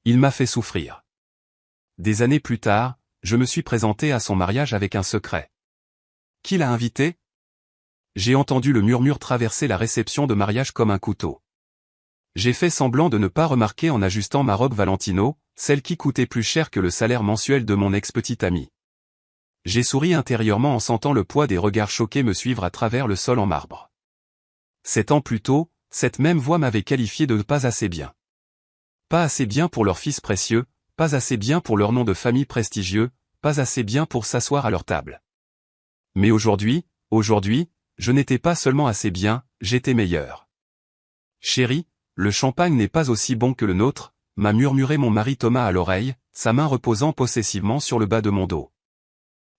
Il m'a fait souffrir. Des années plus tard, je me suis présenté à son mariage avec un secret. Qui l'a invité? J'ai entendu le murmure traverser la réception de mariage comme un couteau. J'ai fait semblant de ne pas remarquer en ajustant ma robe Valentino, celle qui coûtait plus cher que le salaire mensuel de mon ex-petite amie. J'ai souri intérieurement en sentant le poids des regards choqués me suivre à travers le sol en marbre. 7 ans plus tôt, cette même voix m'avait qualifié de pas assez bien. Pas assez bien pour leur fils précieux, pas assez bien pour leur nom de famille prestigieux, pas assez bien pour s'asseoir à leur table. Mais aujourd'hui, je n'étais pas seulement assez bien, j'étais meilleur. Chérie, le champagne n'est pas aussi bon que le nôtre, m'a murmuré mon mari Thomas à l'oreille, sa main reposant possessivement sur le bas de mon dos.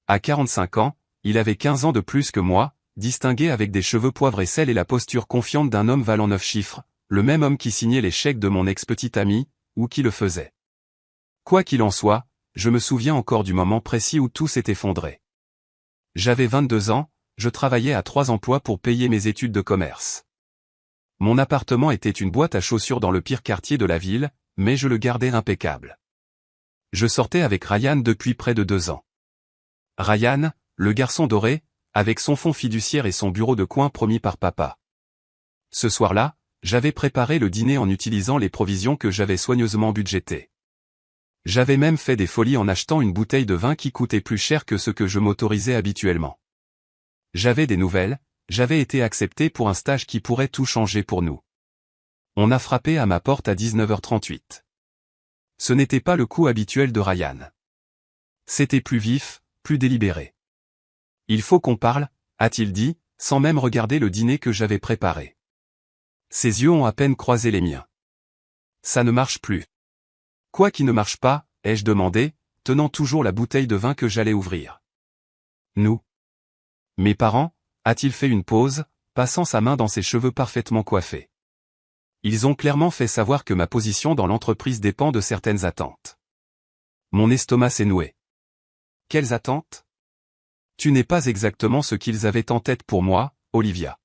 À 45 ans, il avait 15 ans de plus que moi, distingué avec des cheveux poivre et sel et la posture confiante d'un homme valant 9 chiffres, le même homme qui signait les chèques de mon ex-petite amie, ou qui le faisait. Quoi qu'il en soit, je me souviens encore du moment précis où tout s'est effondré. J'avais 22 ans, je travaillais à 3 emplois pour payer mes études de commerce. Mon appartement était une boîte à chaussures dans le pire quartier de la ville, mais je le gardais impeccable. Je sortais avec Ryan depuis près de 2 ans. Ryan, le garçon doré, avec son fonds fiduciaire et son bureau de coin promis par papa. Ce soir-là, j'avais préparé le dîner en utilisant les provisions que j'avais soigneusement budgétées. J'avais même fait des folies en achetant une bouteille de vin qui coûtait plus cher que ce que je m'autorisais habituellement. J'avais des nouvelles, j'avais été accepté pour un stage qui pourrait tout changer pour nous. On a frappé à ma porte à 19h38. Ce n'était pas le coup habituel de Ryan. C'était plus vif, plus délibéré. Il faut qu'on parle, a-t-il dit, sans même regarder le dîner que j'avais préparé. Ses yeux ont à peine croisé les miens. Ça ne marche plus. Quoi qui ne marche pas, ai-je demandé, tenant toujours la bouteille de vin que j'allais ouvrir. Nous. Mes parents, a-t-il fait une pause, passant sa main dans ses cheveux parfaitement coiffés. Ils ont clairement fait savoir que ma position dans l'entreprise dépend de certaines attentes. Mon estomac s'est noué. Quelles attentes? Tu n'es pas exactement ce qu'ils avaient en tête pour moi, Olivia.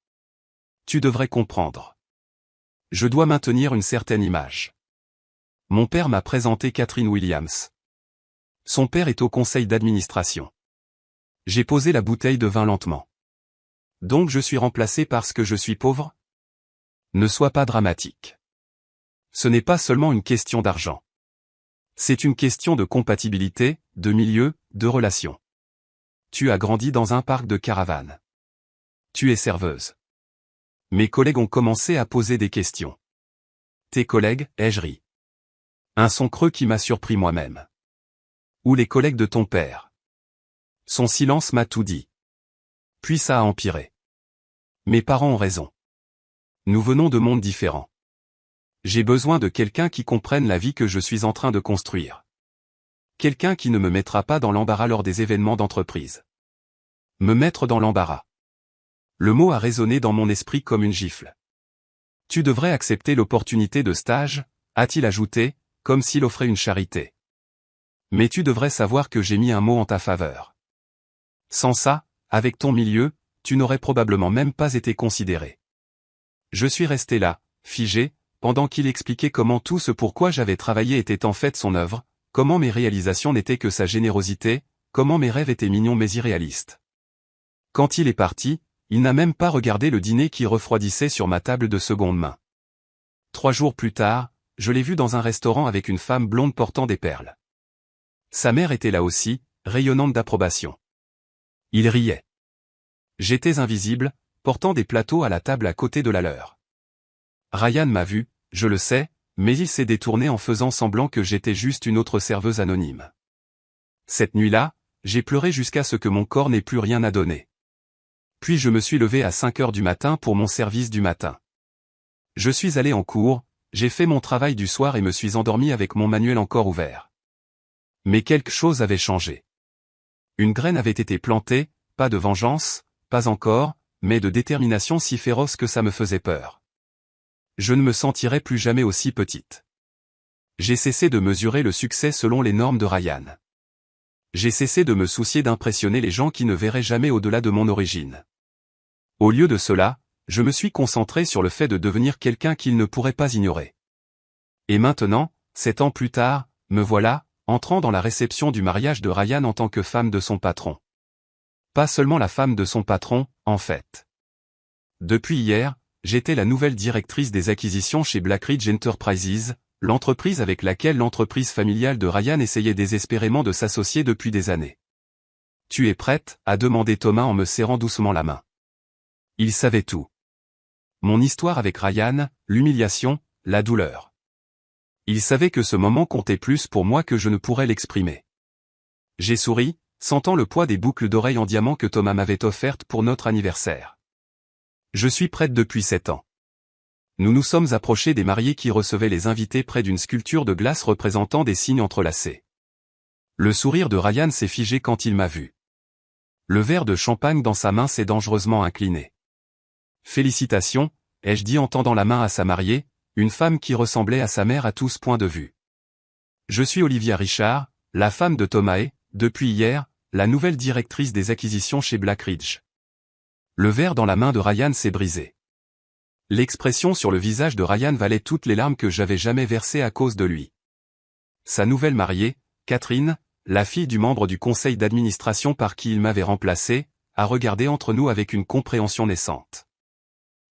Tu devrais comprendre. Je dois maintenir une certaine image. Mon père m'a présenté Catherine Williams. Son père est au conseil d'administration. J'ai posé la bouteille de vin lentement. Donc je suis remplacé parce que je suis pauvre? Ne sois pas dramatique. Ce n'est pas seulement une question d'argent. C'est une question de compatibilité, de milieu, de relation. Tu as grandi dans un parc de caravanes. Tu es serveuse. Mes collègues ont commencé à poser des questions. Tes collègues, ai-je ri. Un son creux qui m'a surpris moi-même. Ou les collègues de ton père. Son silence m'a tout dit. Puis ça a empiré. Mes parents ont raison. Nous venons de mondes différents. J'ai besoin de quelqu'un qui comprenne la vie que je suis en train de construire. Quelqu'un qui ne me mettra pas dans l'embarras lors des événements d'entreprise. Me mettre dans l'embarras. Le mot a résonné dans mon esprit comme une gifle. Tu devrais accepter l'opportunité de stage, a-t-il ajouté, comme s'il offrait une charité. Mais tu devrais savoir que j'ai mis un mot en ta faveur. Sans ça, avec ton milieu, tu n'aurais probablement même pas été considéré. Je suis resté là, figé, pendant qu'il expliquait comment tout ce pourquoi j'avais travaillé était en fait son œuvre, comment mes réalisations n'étaient que sa générosité, comment mes rêves étaient mignons mais irréalistes. Quand il est parti, il n'a même pas regardé le dîner qui refroidissait sur ma table de seconde main. 3 jours plus tard, je l'ai vu dans un restaurant avec une femme blonde portant des perles. Sa mère était là aussi, rayonnante d'approbation. Il riait. J'étais invisible, portant des plateaux à la table à côté de la leur. Ryan m'a vu, je le sais, mais il s'est détourné en faisant semblant que j'étais juste une autre serveuse anonyme. Cette nuit-là, j'ai pleuré jusqu'à ce que mon corps n'ait plus rien à donner. Puis je me suis levé à 5 heures du matin pour mon service du matin. Je suis allé en cours, j'ai fait mon travail du soir et me suis endormi avec mon manuel encore ouvert. Mais quelque chose avait changé. Une graine avait été plantée, pas de vengeance, pas encore, mais de détermination si féroce que ça me faisait peur. Je ne me sentirai plus jamais aussi petite. J'ai cessé de mesurer le succès selon les normes de Ryan. J'ai cessé de me soucier d'impressionner les gens qui ne verraient jamais au-delà de mon origine. Au lieu de cela, je me suis concentré sur le fait de devenir quelqu'un qu'ils ne pourraient pas ignorer. Et maintenant, 7 ans plus tard, me voilà, entrant dans la réception du mariage de Ryan en tant que femme de son patron. Pas seulement la femme de son patron, en fait. Depuis hier, j'étais la nouvelle directrice des acquisitions chez Blackridge Enterprises, l'entreprise avec laquelle l'entreprise familiale de Ryan essayait désespérément de s'associer depuis des années. « Tu es prête ?» a demandé Thomas en me serrant doucement la main. Il savait tout. Mon histoire avec Ryan, l'humiliation, la douleur. Il savait que ce moment comptait plus pour moi que je ne pourrais l'exprimer. J'ai souri, sentant le poids des boucles d'oreilles en diamant que Thomas m'avait offertes pour notre anniversaire. Je suis prête depuis 7 ans. Nous nous sommes approchés des mariés qui recevaient les invités près d'une sculpture de glace représentant des signes entrelacés. Le sourire de Ryan s'est figé quand il m'a vu. Le verre de champagne dans sa main s'est dangereusement incliné. Félicitations, ai-je dit en tendant la main à sa mariée, une femme qui ressemblait à sa mère à tous points de vue. Je suis Olivia Richard, la femme de Thomas et, depuis hier, la nouvelle directrice des acquisitions chez Blackridge. Le verre dans la main de Ryan s'est brisé. L'expression sur le visage de Ryan valait toutes les larmes que j'avais jamais versées à cause de lui. Sa nouvelle mariée, Catherine, la fille du membre du conseil d'administration par qui il m'avait remplacé, a regardé entre nous avec une compréhension naissante.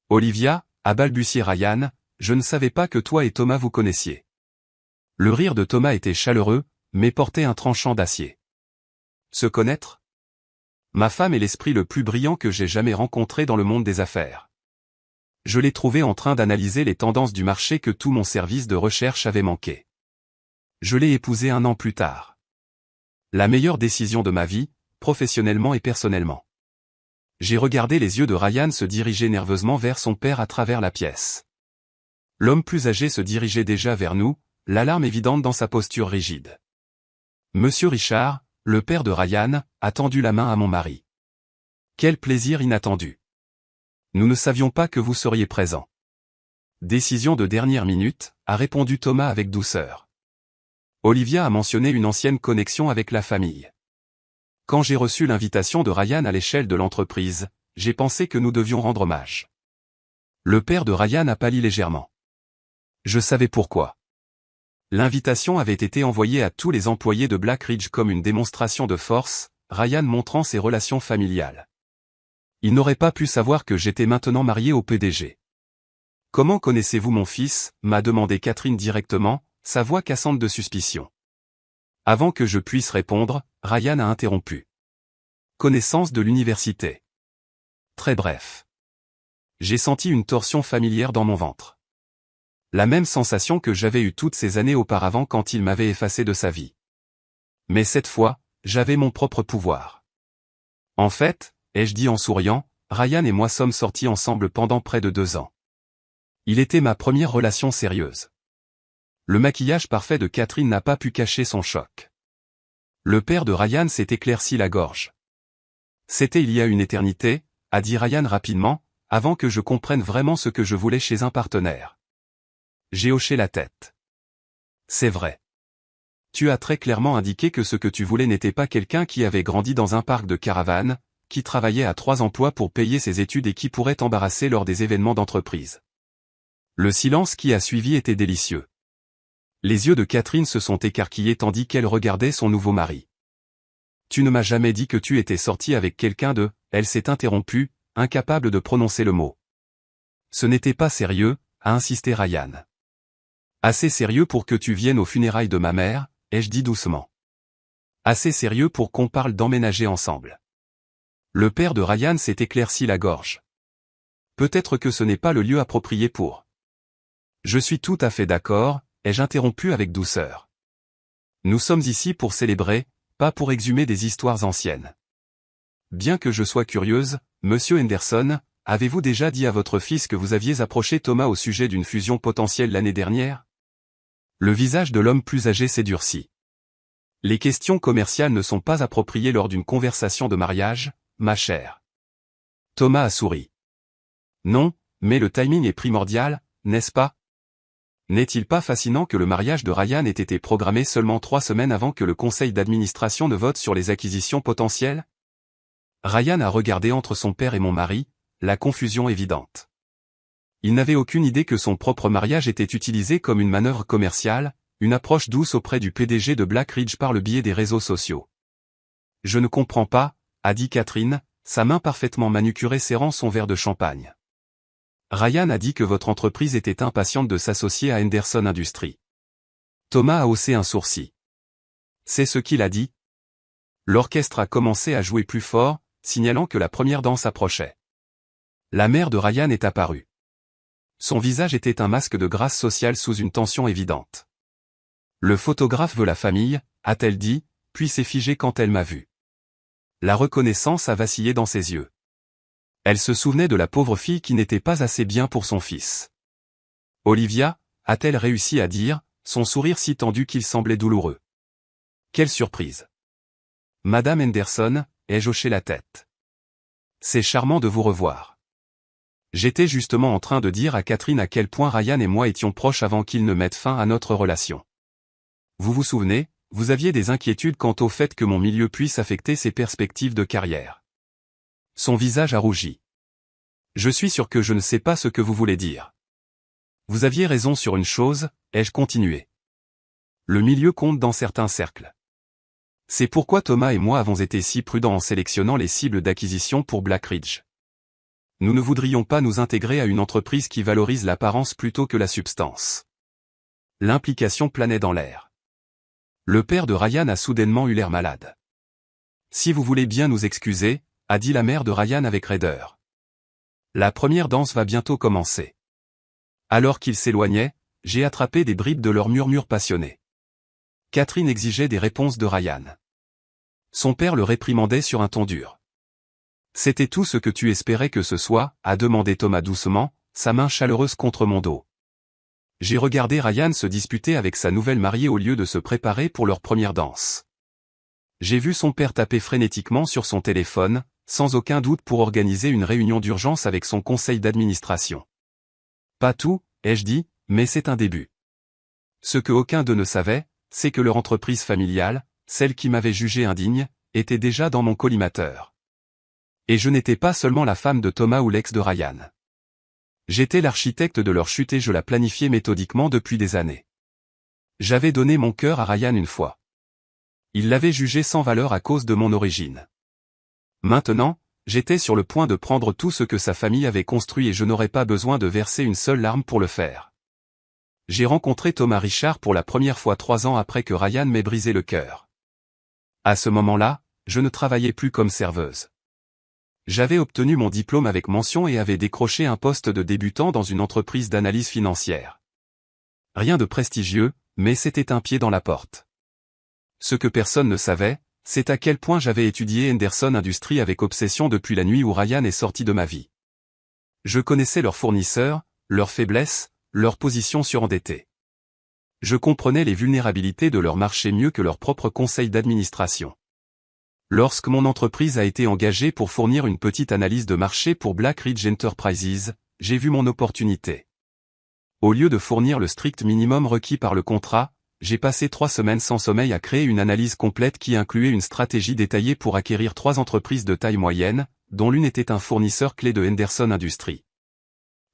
Olivia, a balbutié Ryan, je ne savais pas que toi et Thomas vous connaissiez. Le rire de Thomas était chaleureux, mais portait un tranchant d'acier. Se connaître ? Ma femme est l'esprit le plus brillant que j'ai jamais rencontré dans le monde des affaires. Je l'ai trouvé en train d'analyser les tendances du marché que tout mon service de recherche avait manqué. Je l'ai épousée 1 an plus tard. La meilleure décision de ma vie, professionnellement et personnellement. J'ai regardé les yeux de Ryan se diriger nerveusement vers son père à travers la pièce. L'homme plus âgé se dirigeait déjà vers nous, l'alarme évidente dans sa posture rigide. Monsieur Richard, le père de Ryan, a tendu la main à mon mari. Quel plaisir inattendu. Nous ne savions pas que vous seriez présent. Décision de dernière minute, a répondu Thomas avec douceur. Olivia a mentionné une ancienne connexion avec la famille. Quand j'ai reçu l'invitation de Ryan à l'échelle de l'entreprise, j'ai pensé que nous devions rendre hommage. Le père de Ryan a pâli légèrement. Je savais pourquoi. L'invitation avait été envoyée à tous les employés de Blackridge comme une démonstration de force, Ryan montrant ses relations familiales. Il n'aurait pas pu savoir que j'étais maintenant marié au PDG. « Comment connaissez-vous mon fils ?» m'a demandé Catherine directement, sa voix cassante de suspicion. Avant que je puisse répondre, Ryan a interrompu. Connaissance de l'université. Très bref. J'ai senti une torsion familière dans mon ventre. La même sensation que j'avais eue toutes ces années auparavant quand il m'avait effacé de sa vie. Mais cette fois, j'avais mon propre pouvoir. En fait, ai-je dit en souriant, Ryan et moi sommes sortis ensemble pendant près de 2 ans. Il était ma première relation sérieuse. Le maquillage parfait de Catherine n'a pas pu cacher son choc. Le père de Ryan s'est éclairci la gorge. C'était il y a une éternité, a dit Ryan rapidement, avant que je comprenne vraiment ce que je voulais chez un partenaire. J'ai hoché la tête. C'est vrai. Tu as très clairement indiqué que ce que tu voulais n'était pas quelqu'un qui avait grandi dans un parc de caravanes, qui travaillait à 3 emplois pour payer ses études et qui pourrait t'embarrasser lors des événements d'entreprise. Le silence qui a suivi était délicieux. Les yeux de Catherine se sont écarquillés tandis qu'elle regardait son nouveau mari. Tu ne m'as jamais dit que tu étais sorti avec quelqu'un de... Elle s'est interrompue, incapable de prononcer le mot. Ce n'était pas sérieux, a insisté Ryan. Assez sérieux pour que tu viennes aux funérailles de ma mère, ai-je dit doucement. Assez sérieux pour qu'on parle d'emménager ensemble. Le père de Ryan s'est éclairci la gorge. Peut-être que ce n'est pas le lieu approprié pour. Je suis tout à fait d'accord, ai-je interrompu avec douceur. Nous sommes ici pour célébrer, pas pour exhumer des histoires anciennes. Bien que je sois curieuse, monsieur Henderson, avez-vous déjà dit à votre fils que vous aviez approché Thomas au sujet d'une fusion potentielle l'année dernière ? Le visage de l'homme plus âgé s'est durci. Les questions commerciales ne sont pas appropriées lors d'une conversation de mariage, ma chère. Thomas a souri. Non, mais le timing est primordial, n'est-ce pas ? N'est-il pas fascinant que le mariage de Ryan ait été programmé seulement 3 semaines avant que le conseil d'administration ne vote sur les acquisitions potentielles ? Ryan a regardé entre son père et mon mari, la confusion évidente. Il n'avait aucune idée que son propre mariage était utilisé comme une manœuvre commerciale, une approche douce auprès du PDG de Black Ridge par le biais des réseaux sociaux. Je ne comprends pas, a dit Catherine, sa main parfaitement manucurée serrant son verre de champagne. Ryan a dit que votre entreprise était impatiente de s'associer à Henderson Industries. Thomas a haussé un sourcil. C'est ce qu'il a dit. L'orchestre a commencé à jouer plus fort, signalant que la première danse approchait. La mère de Ryan est apparue. Son visage était un masque de grâce sociale sous une tension évidente. Le photographe veut la famille, a-t-elle dit, puis s'est figée quand elle m'a vu. La reconnaissance a vacillé dans ses yeux. Elle se souvenait de la pauvre fille qui n'était pas assez bien pour son fils. Olivia, a-t-elle réussi à dire, son sourire si tendu qu'il semblait douloureux. Quelle surprise. Madame Henderson, ai-je hoché la tête. C'est charmant de vous revoir. J'étais justement en train de dire à Catherine à quel point Ryan et moi étions proches avant qu'il ne mette fin à notre relation. Vous vous souvenez, vous aviez des inquiétudes quant au fait que mon milieu puisse affecter ses perspectives de carrière. Son visage a rougi. Je suis sûr que je ne sais pas ce que vous voulez dire. Vous aviez raison sur une chose, ai-je continué. Le milieu compte dans certains cercles. C'est pourquoi Thomas et moi avons été si prudents en sélectionnant les cibles d'acquisition pour Black Ridge. Nous ne voudrions pas nous intégrer à une entreprise qui valorise l'apparence plutôt que la substance. L'implication planait dans l'air. Le père de Ryan a soudainement eu l'air malade. Si vous voulez bien nous excuser, a dit la mère de Ryan avec raideur. La première danse va bientôt commencer. Alors qu'ils s'éloignaient, j'ai attrapé des bribes de leurs murmures passionnés. Catherine exigeait des réponses de Ryan. Son père le réprimandait sur un ton dur. C'était tout ce que tu espérais que ce soit, a demandé Thomas doucement, sa main chaleureuse contre mon dos. J'ai regardé Ryan se disputer avec sa nouvelle mariée au lieu de se préparer pour leur première danse. J'ai vu son père taper frénétiquement sur son téléphone, sans aucun doute pour organiser une réunion d'urgence avec son conseil d'administration. Pas tout, ai-je dit, mais c'est un début. Ce que aucun d'eux ne savait, c'est que leur entreprise familiale, celle qui m'avait jugé indigne, était déjà dans mon collimateur. Et je n'étais pas seulement la femme de Thomas ou l'ex de Ryan. J'étais l'architecte de leur chute et je la planifiais méthodiquement depuis des années. J'avais donné mon cœur à Ryan une fois. Il l'avait jugé sans valeur à cause de mon origine. Maintenant, j'étais sur le point de prendre tout ce que sa famille avait construit et je n'aurais pas besoin de verser une seule larme pour le faire. J'ai rencontré Thomas Richard pour la première fois 3 ans après que Ryan m'ait brisé le cœur. À ce moment-là, je ne travaillais plus comme serveuse. J'avais obtenu mon diplôme avec mention et avais décroché un poste de débutant dans une entreprise d'analyse financière. Rien de prestigieux, mais c'était un pied dans la porte. Ce que personne ne savait, c'est à quel point j'avais étudié Henderson Industries avec obsession depuis la nuit où Ryan est sorti de ma vie. Je connaissais leurs fournisseurs, leurs faiblesses, leur position surendettée. Je comprenais les vulnérabilités de leur marché mieux que leur propre conseil d'administration. Lorsque mon entreprise a été engagée pour fournir une petite analyse de marché pour Black Ridge Enterprises, j'ai vu mon opportunité. Au lieu de fournir le strict minimum requis par le contrat, j'ai passé 3 semaines sans sommeil à créer une analyse complète qui incluait une stratégie détaillée pour acquérir 3 entreprises de taille moyenne, dont l'une était un fournisseur clé de Henderson Industries.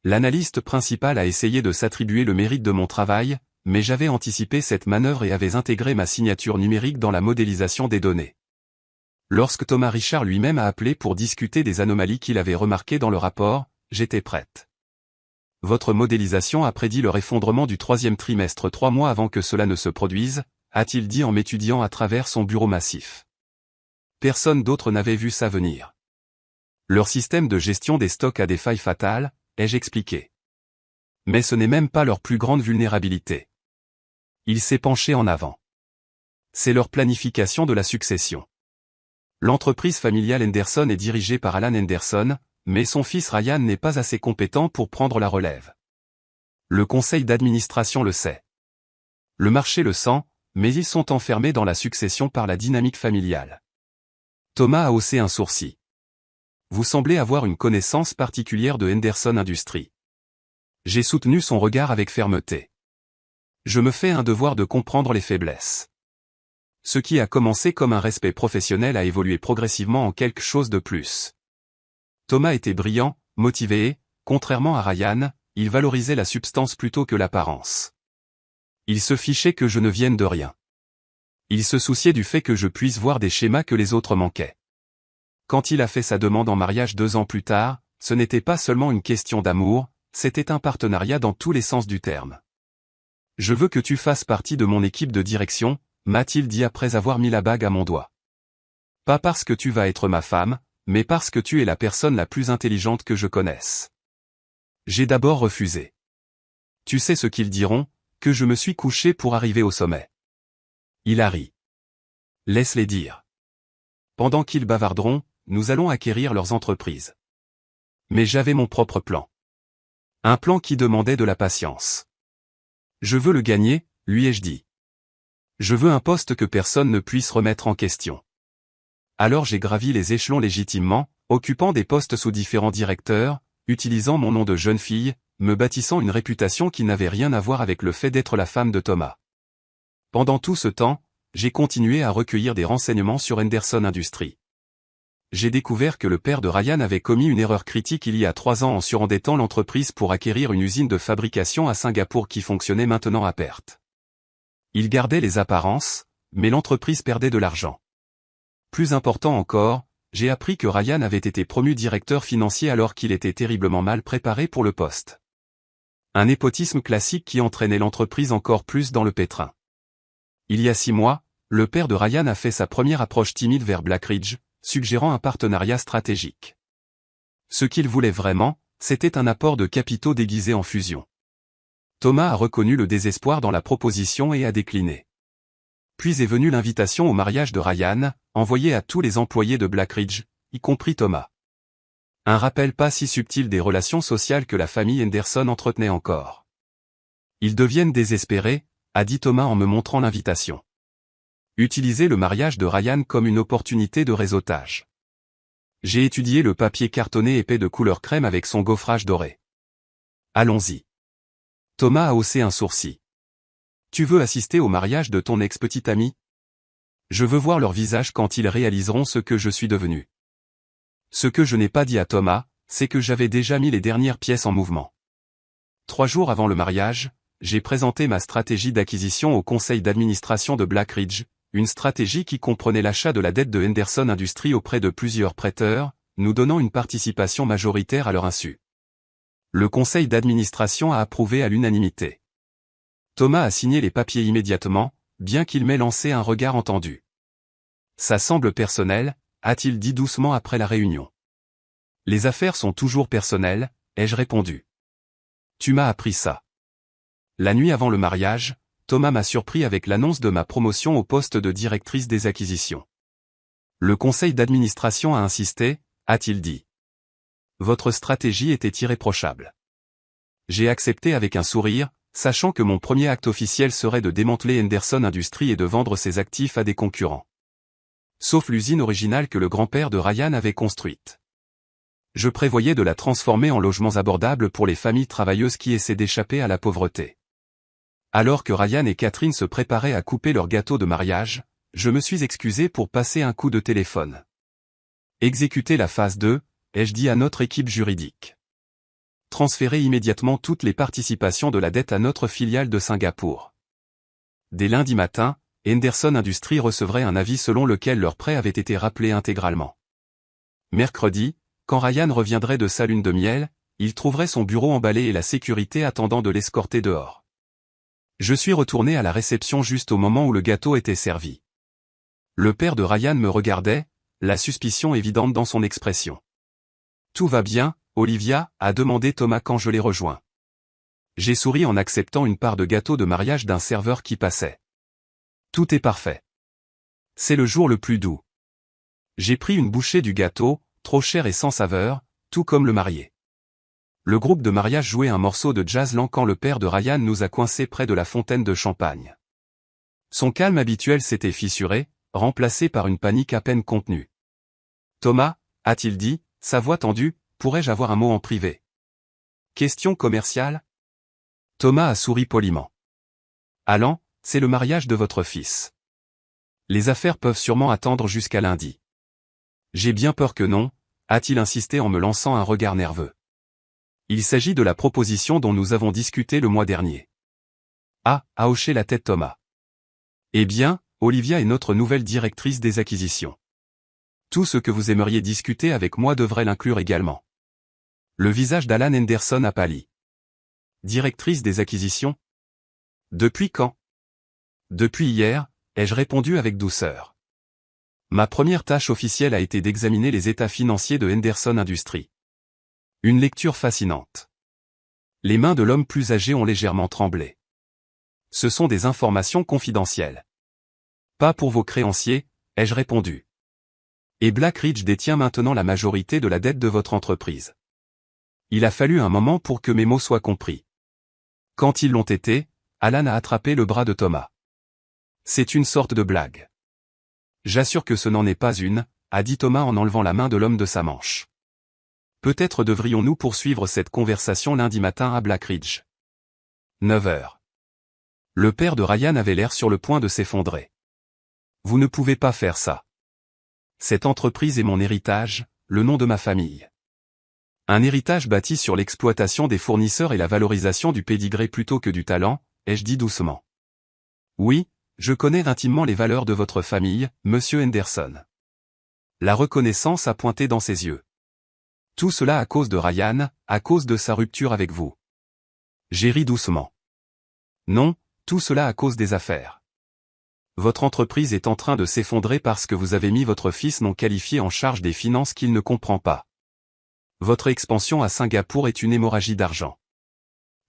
L'analyste principal a essayé de s'attribuer le mérite de mon travail, mais j'avais anticipé cette manœuvre et avais intégré ma signature numérique dans la modélisation des données. Lorsque Thomas Richard lui-même a appelé pour discuter des anomalies qu'il avait remarquées dans le rapport, j'étais prête. Votre modélisation a prédit leur effondrement du 3e trimestre 3 mois avant que cela ne se produise, a-t-il dit en m'étudiant à travers son bureau massif. Personne d'autre n'avait vu ça venir. Leur système de gestion des stocks a des failles fatales, ai-je expliqué. Mais ce n'est même pas leur plus grande vulnérabilité. Il s'est penché en avant. C'est leur planification de la succession. L'entreprise familiale Henderson est dirigée par Alan Henderson, mais son fils Ryan n'est pas assez compétent pour prendre la relève. Le conseil d'administration le sait. Le marché le sent, mais ils sont enfermés dans la succession par la dynamique familiale. Thomas a haussé un sourcil. Vous semblez avoir une connaissance particulière de Henderson Industries. J'ai soutenu son regard avec fermeté. Je me fais un devoir de comprendre les faiblesses. Ce qui a commencé comme un respect professionnel a évolué progressivement en quelque chose de plus. Thomas était brillant, motivé et, contrairement à Ryan, il valorisait la substance plutôt que l'apparence. Il se fichait que je ne vienne de rien. Il se souciait du fait que je puisse voir des schémas que les autres manquaient. Quand il a fait sa demande en mariage 2 ans plus tard, ce n'était pas seulement une question d'amour, c'était un partenariat dans tous les sens du terme. Je veux que tu fasses partie de mon équipe de direction, m'a-t-il dit après avoir mis la bague à mon doigt. Pas parce que tu vas être ma femme, mais parce que tu es la personne la plus intelligente que je connaisse. J'ai d'abord refusé. Tu sais ce qu'ils diront, que je me suis couché pour arriver au sommet. Il a ri. Laisse-les dire. Pendant qu'ils bavarderont, nous allons acquérir leurs entreprises. Mais j'avais mon propre plan. Un plan qui demandait de la patience. Je veux le gagner, lui ai-je dit. Je veux un poste que personne ne puisse remettre en question. Alors j'ai gravi les échelons légitimement, occupant des postes sous différents directeurs, utilisant mon nom de jeune fille, me bâtissant une réputation qui n'avait rien à voir avec le fait d'être la femme de Thomas. Pendant tout ce temps, j'ai continué à recueillir des renseignements sur Henderson Industries. J'ai découvert que le père de Ryan avait commis une erreur critique il y a 3 ans en surendettant l'entreprise pour acquérir une usine de fabrication à Singapour qui fonctionnait maintenant à perte. Il gardait les apparences, mais l'entreprise perdait de l'argent. Plus important encore, j'ai appris que Ryan avait été promu directeur financier alors qu'il était terriblement mal préparé pour le poste. Un népotisme classique qui entraînait l'entreprise encore plus dans le pétrin. Il y a 6 mois, le père de Ryan a fait sa première approche timide vers Blackridge, suggérant un partenariat stratégique. Ce qu'il voulait vraiment, c'était un apport de capitaux déguisé en fusion. Thomas a reconnu le désespoir dans la proposition et a décliné. Puis est venue l'invitation au mariage de Ryan, envoyée à tous les employés de Blackridge, y compris Thomas. Un rappel pas si subtil des relations sociales que la famille Henderson entretenait encore. Ils deviennent désespérés, a dit Thomas en me montrant l'invitation. Utilisez le mariage de Ryan comme une opportunité de réseautage. J'ai étudié le papier cartonné épais de couleur crème avec son gaufrage doré. Allons-y. Thomas a haussé un sourcil. Tu veux assister au mariage de ton ex-petite amie? Je veux voir leur visage quand ils réaliseront ce que je suis devenu. Ce que je n'ai pas dit à Thomas, c'est que j'avais déjà mis les dernières pièces en mouvement. 3 jours avant le mariage, j'ai présenté ma stratégie d'acquisition au conseil d'administration de Blackridge, une stratégie qui comprenait l'achat de la dette de Henderson Industries auprès de plusieurs prêteurs, nous donnant une participation majoritaire à leur insu. Le conseil d'administration a approuvé à l'unanimité. Thomas a signé les papiers immédiatement, bien qu'il m'ait lancé un regard entendu. Ça semble personnel, a-t-il dit doucement après la réunion. Les affaires sont toujours personnelles, ai-je répondu. Tu m'as appris ça. La nuit avant le mariage, Thomas m'a surpris avec l'annonce de ma promotion au poste de directrice des acquisitions. Le conseil d'administration a insisté, a-t-il dit. Votre stratégie était irréprochable. J'ai accepté avec un sourire, sachant que mon premier acte officiel serait de démanteler Henderson Industries et de vendre ses actifs à des concurrents. Sauf l'usine originale que le grand-père de Ryan avait construite. Je prévoyais de la transformer en logements abordables pour les familles travailleuses qui essaient d'échapper à la pauvreté. Alors que Ryan et Catherine se préparaient à couper leur gâteau de mariage, je me suis excusé pour passer un coup de téléphone. Exécuter la phase 2, ai-je dit à notre équipe juridique. Transférer immédiatement toutes les participations de la dette à notre filiale de Singapour. Dès lundi matin, Henderson Industries recevrait un avis selon lequel leur prêt avait été rappelé intégralement. Mercredi, quand Ryan reviendrait de sa lune de miel, il trouverait son bureau emballé et la sécurité attendant de l'escorter dehors. Je suis retourné à la réception juste au moment où le gâteau était servi. Le père de Ryan me regardait, la suspicion évidente dans son expression. Tout va bien, Olivia, a demandé Thomas quand je l'ai rejoint. J'ai souri en acceptant une part de gâteau de mariage d'un serveur qui passait. Tout est parfait. C'est le jour le plus doux. J'ai pris une bouchée du gâteau, trop cher et sans saveur, tout comme le marié. Le groupe de mariage jouait un morceau de jazz lent quand le père de Ryan nous a coincés près de la fontaine de champagne. Son calme habituel s'était fissuré, remplacé par une panique à peine contenue. Thomas, a-t-il dit, sa voix tendue, pourrais-je avoir un mot en privé? Question commerciale? Thomas a souri poliment. Allant, c'est le mariage de votre fils. Les affaires peuvent sûrement attendre jusqu'à lundi. J'ai bien peur que non, a-t-il insisté en me lançant un regard nerveux. Il s'agit de la proposition dont nous avons discuté le mois dernier. A hoché la tête Thomas. Eh bien, Olivia est notre nouvelle directrice des acquisitions. Tout ce que vous aimeriez discuter avec moi devrait l'inclure également. Le visage d'Alan Henderson a pâli. Directrice des acquisitions? Depuis quand? Depuis hier, ai-je répondu avec douceur. Ma première tâche officielle a été d'examiner les états financiers de Henderson Industries. Une lecture fascinante. Les mains de l'homme plus âgé ont légèrement tremblé. Ce sont des informations confidentielles. Pas pour vos créanciers, ai-je répondu. Et Black Ridge détient maintenant la majorité de la dette de votre entreprise. Il a fallu un moment pour que mes mots soient compris. Quand ils l'ont été, Alan a attrapé le bras de Thomas. C'est une sorte de blague. J'assure que ce n'en est pas une, a dit Thomas en enlevant la main de l'homme de sa manche. Peut-être devrions-nous poursuivre cette conversation lundi matin à Black Ridge. 9 heures. Le père de Ryan avait l'air sur le point de s'effondrer. Vous ne pouvez pas faire ça. Cette entreprise est mon héritage, le nom de ma famille. Un héritage bâti sur l'exploitation des fournisseurs et la valorisation du pédigré plutôt que du talent, ai-je dit doucement. Oui, je connais intimement les valeurs de votre famille, monsieur Henderson. La reconnaissance a pointé dans ses yeux. Tout cela à cause de Ryan, à cause de sa rupture avec vous. J'ai ri doucement. Non, tout cela à cause des affaires. Votre entreprise est en train de s'effondrer parce que vous avez mis votre fils non qualifié en charge des finances qu'il ne comprend pas. Votre expansion à Singapour est une hémorragie d'argent.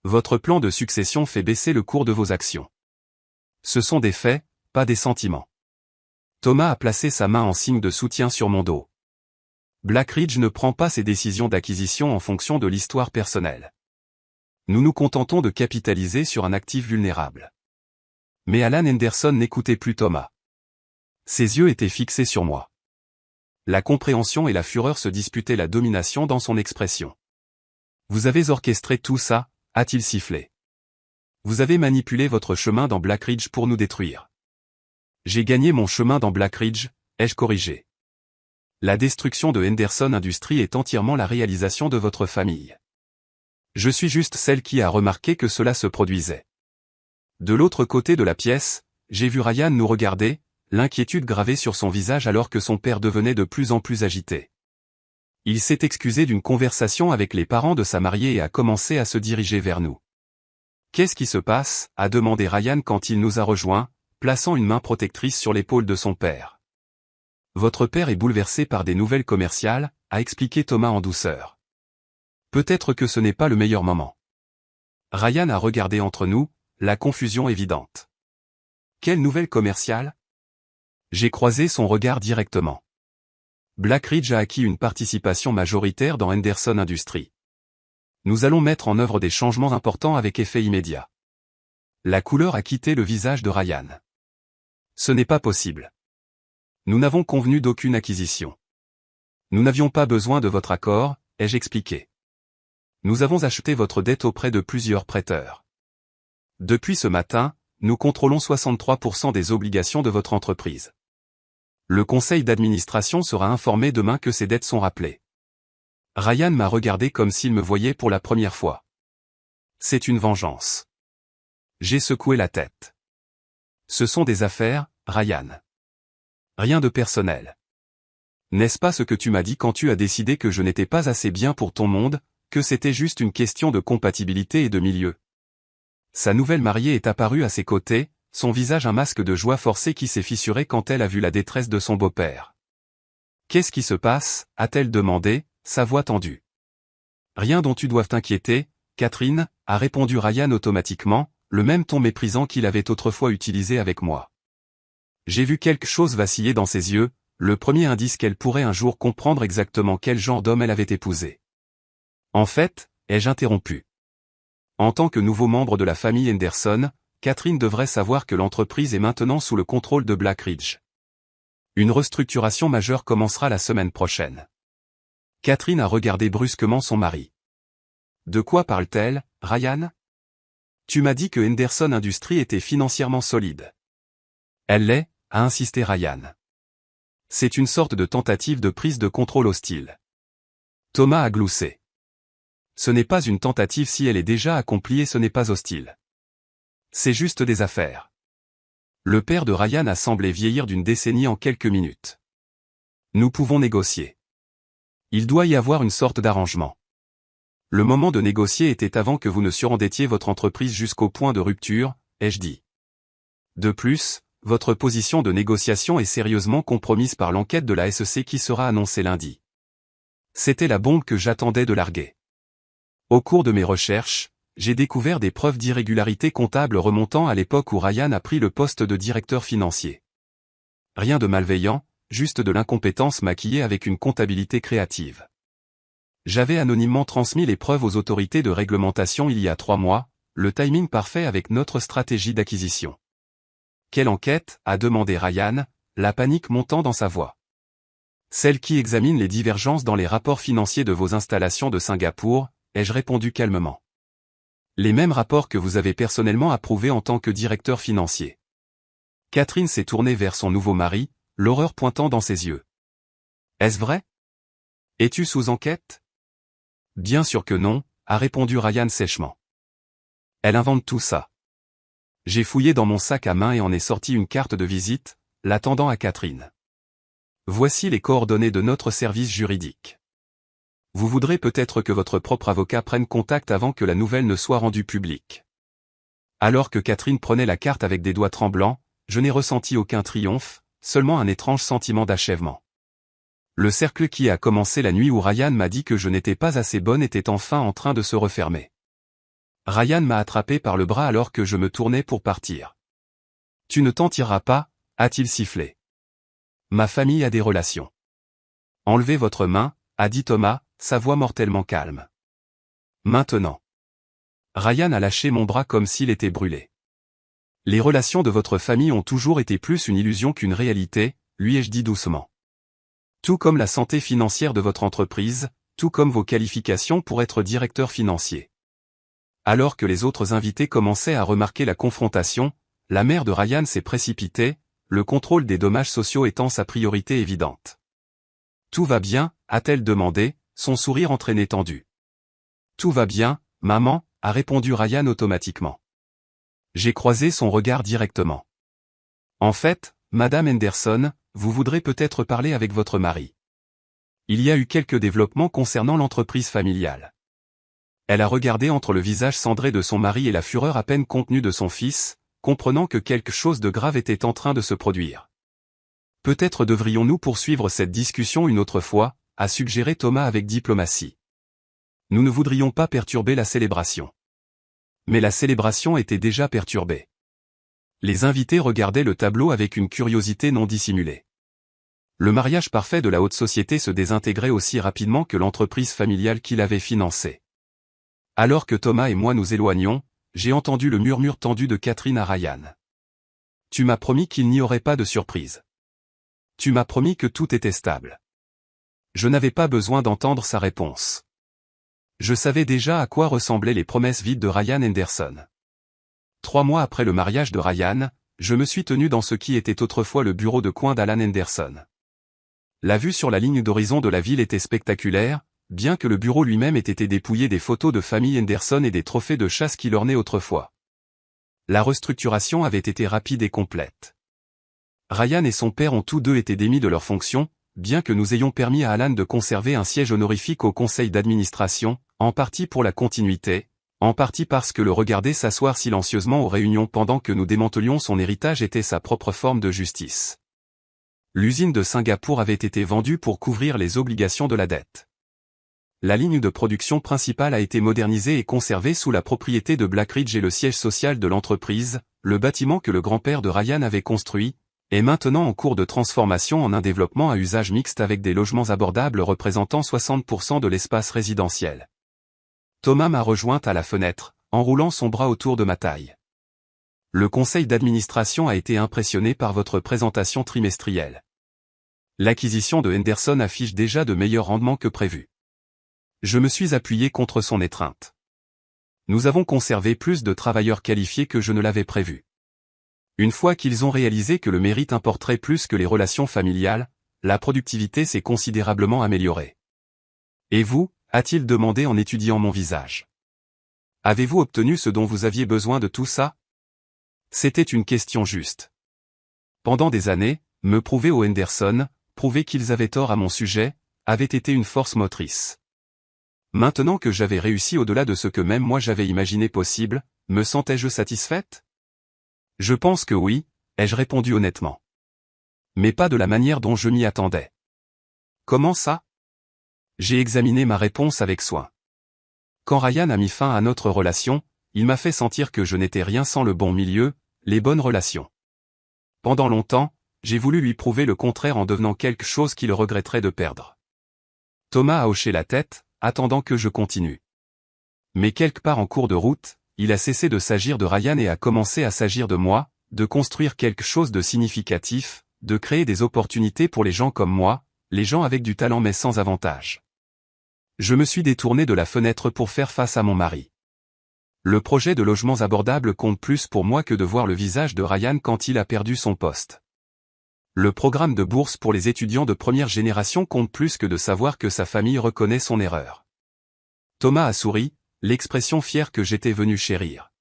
Votre plan de succession fait baisser le cours de vos actions. Ce sont des faits, pas des sentiments. Thomas a placé sa main en signe de soutien sur mon dos. Black Ridge ne prend pas ses décisions d'acquisition en fonction de l'histoire personnelle. Nous nous contentons de capitaliser sur un actif vulnérable. Mais Alan Henderson n'écoutait plus Thomas. Ses yeux étaient fixés sur moi. La compréhension et la fureur se disputaient la domination dans son expression. Vous avez orchestré tout ça, a-t-il sifflé. Vous avez manipulé votre chemin dans Black Ridge pour nous détruire. J'ai gagné mon chemin dans Black Ridge, ai-je corrigé. La destruction de Henderson Industries est entièrement la réalisation de votre famille. Je suis juste celle qui a remarqué que cela se produisait. De l'autre côté de la pièce, j'ai vu Ryan nous regarder, l'inquiétude gravée sur son visage alors que son père devenait de plus en plus agité. Il s'est excusé d'une conversation avec les parents de sa mariée et a commencé à se diriger vers nous. Qu'est-ce qui se passe, a demandé Ryan quand il nous a rejoints, plaçant une main protectrice sur l'épaule de son père. Votre père est bouleversé par des nouvelles commerciales, a expliqué Thomas en douceur. Peut-être que ce n'est pas le meilleur moment. Ryan a regardé entre nous, la confusion évidente. Quelle nouvelle commerciale? J'ai croisé son regard directement. Black Ridge a acquis une participation majoritaire dans Henderson Industries. Nous allons mettre en œuvre des changements importants avec effet immédiat. La couleur a quitté le visage de Ryan. Ce n'est pas possible. Nous n'avons convenu d'aucune acquisition. Nous n'avions pas besoin de votre accord, ai-je expliqué. Nous avons acheté votre dette auprès de plusieurs prêteurs. Depuis ce matin, nous contrôlons 63% des obligations de votre entreprise. Le conseil d'administration sera informé demain que ces dettes sont rappelées. Ryan m'a regardé comme s'il me voyait pour la première fois. C'est une vengeance. J'ai secoué la tête. Ce sont des affaires, Ryan. Rien de personnel. N'est-ce pas ce que tu m'as dit quand tu as décidé que je n'étais pas assez bien pour ton monde, que c'était juste une question de compatibilité et de milieu? Sa nouvelle mariée est apparue à ses côtés, son visage un masque de joie forcée qui s'est fissuré quand elle a vu la détresse de son beau-père. Qu'est-ce qui se passe, a-t-elle demandé, sa voix tendue. Rien dont tu doives t'inquiéter, Catherine, a répondu Ryan automatiquement, le même ton méprisant qu'il avait autrefois utilisé avec moi. J'ai vu quelque chose vaciller dans ses yeux, le premier indice qu'elle pourrait un jour comprendre exactement quel genre d'homme elle avait épousé. En fait, ai-je interrompu. En tant que nouveau membre de la famille Henderson, Catherine devrait savoir que l'entreprise est maintenant sous le contrôle de Black Ridge. Une restructuration majeure commencera la semaine prochaine. Catherine a regardé brusquement son mari. De quoi parle-t-elle, Ryan? Tu m'as dit que Henderson Industries était financièrement solide. Elle l'est, a insisté Ryan. C'est une sorte de tentative de prise de contrôle hostile. Thomas a gloussé. Ce n'est pas une tentative si elle est déjà accomplie et ce n'est pas hostile. C'est juste des affaires. Le père de Ryan a semblé vieillir d'une décennie en quelques minutes. Nous pouvons négocier. Il doit y avoir une sorte d'arrangement. Le moment de négocier était avant que vous ne surendettiez votre entreprise jusqu'au point de rupture, ai-je dit. De plus, votre position de négociation est sérieusement compromise par l'enquête de la SEC qui sera annoncée lundi. C'était la bombe que j'attendais de larguer. Au cours de mes recherches, j'ai découvert des preuves d'irrégularité comptable remontant à l'époque où Ryan a pris le poste de directeur financier. Rien de malveillant, juste de l'incompétence maquillée avec une comptabilité créative. J'avais anonymement transmis les preuves aux autorités de réglementation il y a 3 mois, le timing parfait avec notre stratégie d'acquisition. Quelle enquête, a demandé Ryan, la panique montant dans sa voix. Celle qui examine les divergences dans les rapports financiers de vos installations de Singapour, ai-je répondu calmement. Les mêmes rapports que vous avez personnellement approuvés en tant que directeur financier. Catherine s'est tournée vers son nouveau mari, l'horreur pointant dans ses yeux. Est-ce vrai? Es-tu sous enquête? Bien sûr que non, a répondu Ryan sèchement. Elle invente tout ça. J'ai fouillé dans mon sac à main et en ai sorti une carte de visite, la tendant à Catherine. Voici les coordonnées de notre service juridique. Vous voudrez peut-être que votre propre avocat prenne contact avant que la nouvelle ne soit rendue publique. Alors que Catherine prenait la carte avec des doigts tremblants, je n'ai ressenti aucun triomphe, seulement un étrange sentiment d'achèvement. Le cercle qui a commencé la nuit où Ryan m'a dit que je n'étais pas assez bonne était enfin en train de se refermer. Ryan m'a attrapé par le bras alors que je me tournais pour partir. Tu ne t'en tireras pas, a-t-il sifflé. Ma famille a des relations. Enlevez votre main, a dit Thomas, sa voix mortellement calme. Maintenant. Ryan a lâché mon bras comme s'il était brûlé. Les relations de votre famille ont toujours été plus une illusion qu'une réalité, lui ai-je dit doucement. Tout comme la santé financière de votre entreprise, tout comme vos qualifications pour être directeur financier. Alors que les autres invités commençaient à remarquer la confrontation, la mère de Ryan s'est précipitée, le contrôle des dommages sociaux étant sa priorité évidente. Tout va bien, a-t-elle demandé, son sourire entraîné tendu. Tout va bien, maman, a répondu Ryan automatiquement. J'ai croisé son regard directement. En fait, Madame Henderson, vous voudrez peut-être parler avec votre mari. Il y a eu quelques développements concernant l'entreprise familiale. Elle a regardé entre le visage cendré de son mari et la fureur à peine contenue de son fils, comprenant que quelque chose de grave était en train de se produire. Peut-être devrions-nous poursuivre cette discussion une autre fois, a suggéré Thomas avec diplomatie. Nous ne voudrions pas perturber la célébration. Mais la célébration était déjà perturbée. Les invités regardaient le tableau avec une curiosité non dissimulée. Le mariage parfait de la haute société se désintégrait aussi rapidement que l'entreprise familiale qu'il avait financée. Alors que Thomas et moi nous éloignions, j'ai entendu le murmure tendu de Catherine à Ryan. Tu m'as promis qu'il n'y aurait pas de surprise. Tu m'as promis que tout était stable. Je n'avais pas besoin d'entendre sa réponse. Je savais déjà à quoi ressemblaient les promesses vides de Ryan Henderson. 3 mois après le mariage de Ryan, je me suis tenu dans ce qui était autrefois le bureau de coin d'Alan Henderson. La vue sur la ligne d'horizon de la ville était spectaculaire, bien que le bureau lui-même ait été dépouillé des photos de famille Henderson et des trophées de chasse qui l'ornaient autrefois. La restructuration avait été rapide et complète. Ryan et son père ont tous deux été démis de leurs fonctions, bien que nous ayons permis à Alan de conserver un siège honorifique au conseil d'administration, en partie pour la continuité, en partie parce que le regarder s'asseoir silencieusement aux réunions pendant que nous démantelions son héritage était sa propre forme de justice. L'usine de Singapour avait été vendue pour couvrir les obligations de la dette. La ligne de production principale a été modernisée et conservée sous la propriété de Blackridge et le siège social de l'entreprise, le bâtiment que le grand-père de Ryan avait construit, est maintenant en cours de transformation en un développement à usage mixte avec des logements abordables représentant 60% de l'espace résidentiel. Thomas m'a rejointe à la fenêtre, enroulant son bras autour de ma taille. Le conseil d'administration a été impressionné par votre présentation trimestrielle. L'acquisition de Henderson affiche déjà de meilleurs rendements que prévu. Je me suis appuyé contre son étreinte. Nous avons conservé plus de travailleurs qualifiés que je ne l'avais prévu. Une fois qu'ils ont réalisé que le mérite importerait plus que les relations familiales, la productivité s'est considérablement améliorée. Et vous, a-t-il demandé en étudiant mon visage. Avez-vous obtenu ce dont vous aviez besoin de tout ça? C'était une question juste. Pendant des années, me prouver aux Henderson, prouver qu'ils avaient tort à mon sujet, avait été une force motrice. Maintenant que j'avais réussi au-delà de ce que même moi j'avais imaginé possible, me sentais-je satisfaite? Je pense que oui, ai-je répondu honnêtement. Mais pas de la manière dont je m'y attendais. Comment ça? J'ai examiné ma réponse avec soin. Quand Ryan a mis fin à notre relation, il m'a fait sentir que je n'étais rien sans le bon milieu, les bonnes relations. Pendant longtemps, j'ai voulu lui prouver le contraire en devenant quelque chose qu'il regretterait de perdre. Thomas a hoché la tête, attendant que je continue. Mais quelque part en cours de route, il a cessé de s'agir de Ryan et a commencé à s'agir de moi, de construire quelque chose de significatif, de créer des opportunités pour les gens comme moi, les gens avec du talent mais sans avantage. Je me suis détourné de la fenêtre pour faire face à mon mari. Le projet de logements abordables compte plus pour moi que de voir le visage de Ryan quand il a perdu son poste. Le programme de bourse pour les étudiants de première génération compte plus que de savoir que sa famille reconnaît son erreur. Thomas a souri, l'expression fière que j'étais venu chérir.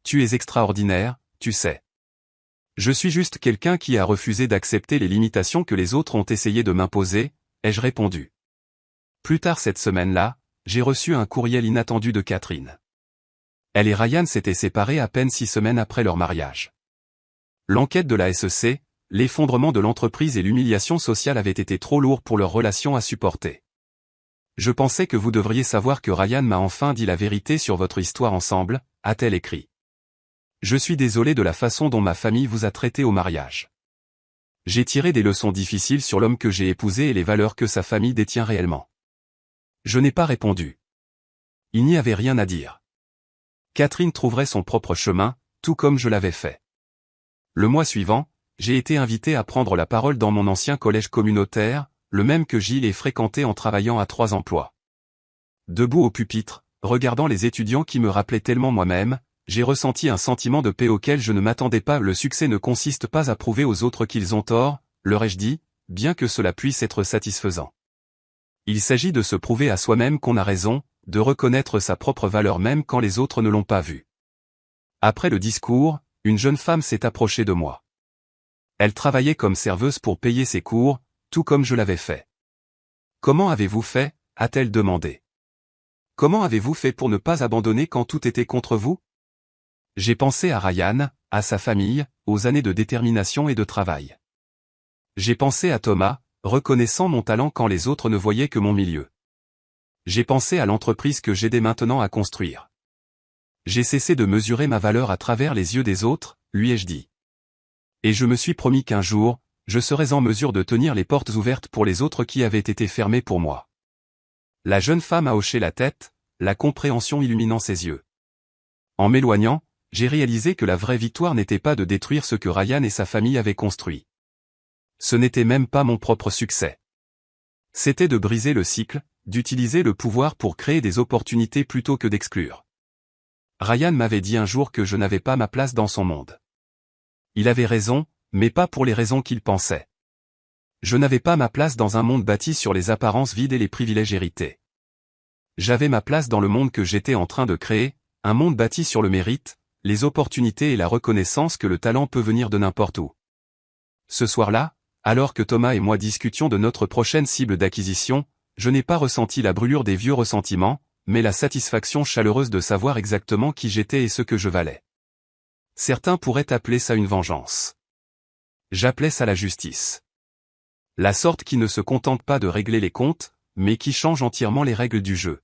Tu es extraordinaire, tu sais. Je suis juste quelqu'un qui a refusé d'accepter les limitations que les autres ont essayé de m'imposer, ai-je répondu. Plus tard cette semaine-là, j'ai reçu un courriel inattendu de Catherine. Elle et Ryan s'étaient séparés à peine 6 semaines après leur mariage. L'enquête de la SEC, l'effondrement de l'entreprise et l'humiliation sociale avaient été trop lourds pour leur relation à supporter. Je pensais que vous devriez savoir que Ryan m'a enfin dit la vérité sur votre histoire ensemble, a-t-elle écrit. Je suis désolé de la façon dont ma famille vous a traité au mariage. J'ai tiré des leçons difficiles sur l'homme que j'ai épousé et les valeurs que sa famille détient réellement. Je n'ai pas répondu. Il n'y avait rien à dire. Catherine trouverait son propre chemin, tout comme je l'avais fait. Le mois suivant, j'ai été invité à prendre la parole dans mon ancien collège communautaire, le même que Gilles ait fréquenté en travaillant à 3 emplois. Debout au pupitre, regardant les étudiants qui me rappelaient tellement moi-même, j'ai ressenti un sentiment de paix auquel je ne m'attendais pas. Le succès ne consiste pas à prouver aux autres qu'ils ont tort, leur ai-je dit, bien que cela puisse être satisfaisant. Il s'agit de se prouver à soi-même qu'on a raison, de reconnaître sa propre valeur même quand les autres ne l'ont pas vue. Après le discours, une jeune femme s'est approchée de moi. Elle travaillait comme serveuse pour payer ses cours, tout comme je l'avais fait. Comment avez-vous fait, a-t-elle demandé. Comment avez-vous fait pour ne pas abandonner quand tout était contre vous? J'ai pensé à Ryan, à sa famille, aux années de détermination et de travail. J'ai pensé à Thomas, reconnaissant mon talent quand les autres ne voyaient que mon milieu. J'ai pensé à l'entreprise que j'aidais maintenant à construire. J'ai cessé de mesurer ma valeur à travers les yeux des autres, lui ai-je dit. Et je me suis promis qu'un jour, je serais en mesure de tenir les portes ouvertes pour les autres qui avaient été fermées pour moi. La jeune femme a hoché la tête, la compréhension illuminant ses yeux. En m'éloignant, j'ai réalisé que la vraie victoire n'était pas de détruire ce que Ryan et sa famille avaient construit. Ce n'était même pas mon propre succès. C'était de briser le cycle, d'utiliser le pouvoir pour créer des opportunités plutôt que d'exclure. Ryan m'avait dit un jour que je n'avais pas ma place dans son monde. Il avait raison, mais pas pour les raisons qu'il pensait. Je n'avais pas ma place dans un monde bâti sur les apparences vides et les privilèges hérités. J'avais ma place dans le monde que j'étais en train de créer, un monde bâti sur le mérite, les opportunités et la reconnaissance que le talent peut venir de n'importe où. Ce soir-là, alors que Thomas et moi discutions de notre prochaine cible d'acquisition, je n'ai pas ressenti la brûlure des vieux ressentiments, mais la satisfaction chaleureuse de savoir exactement qui j'étais et ce que je valais. Certains pourraient appeler ça une vengeance. J'appelais ça la justice. La sorte qui ne se contente pas de régler les comptes, mais qui change entièrement les règles du jeu.